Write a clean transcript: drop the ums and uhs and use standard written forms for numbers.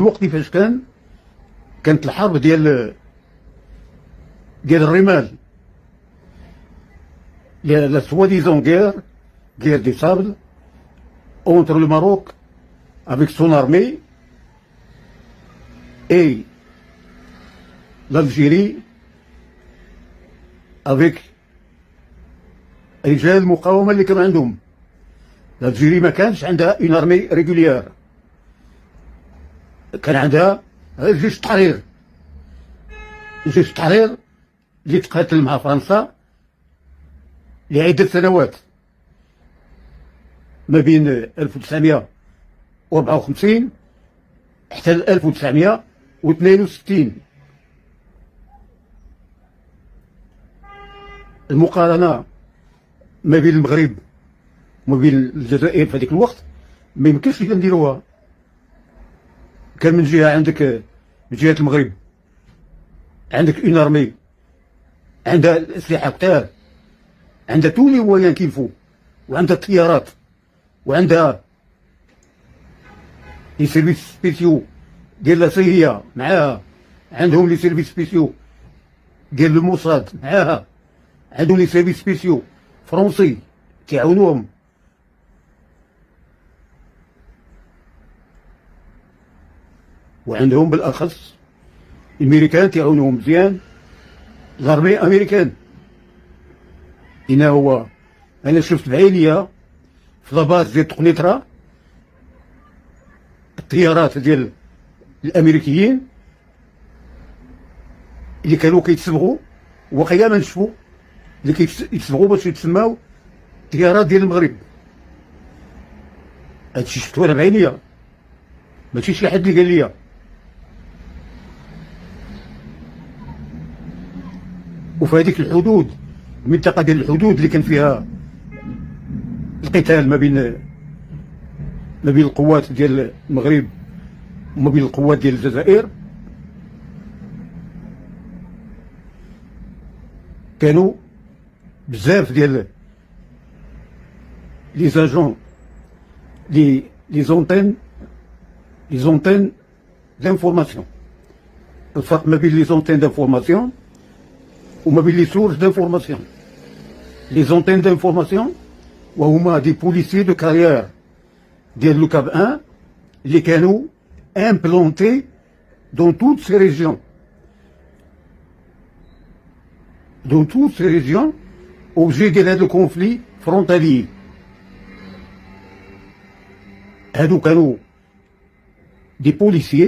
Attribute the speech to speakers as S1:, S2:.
S1: الوقت فاش كانت الحرب ديال الرمال، لا سوا ديزون غير دي سابل entre le Maroc avec son armée et l'Algérie avec رجال المقاومة اللي كان عندهم. الجيري ما كانش عندها اون ارمي ريغوليير، كان عندها غير جيش التحرير. جيش التحرير اللي تقاتل مع فرنسا لعدة سنوات ما بين 1954 حتى 1962. المقارنة ما بين المغرب وما بين الجزائر في هذيك الوقت ما يمكنش نديروها. كان من جهة عندك، من جهة المغرب عندك اون ارمي عندها الأسلحة كتار، عندها تو لي مويان كيلفو، وعندها الطيارات، وعندها لي سيرفيس سبيسيو ديال لا سي هي معاها، عندهم لي سيرفيس سبيسيو ديال الموساد معاها، عندهم لي سيرفيس سبيسيو فرونسي كيعاونوهم. وعندهم بالاخص الامريكان تعاونوهم مزيان، الارمي امريكان. انا شفت بعينيا في لاباز ديال تقنيطره الطيارات ديال الامريكيين اللي كانوا كيتصبغوا، وقيلا ما نشوفوا اللي كيتصبغوا باش يتسماو طيارات ديال المغرب. هادشي شفتو انا بعينيا، ماشي شي حد اللي قال لي. وفي هذيك الحدود، المنطقه ديال الحدود اللي كان فيها القتال ما بين القوات ديال المغرب وما بين القوات ديال الجزائر، كانوا بزاف ديال لي زاجون لي زونتين دانفورماسيون. الفرق ما بين لي زونتين دانفورماسيون وما بين لي سورس دانفورماسيون. لي زونتين دانفورماسيون وهما دي بوليسيي دو كارير ديال لو كاب 1 اللي كانوا امبلونتي دون توت سي ريجيون، اوبجي ديال هاد الكونفلي فرونتالي. هادو كانوا دي بوليسيي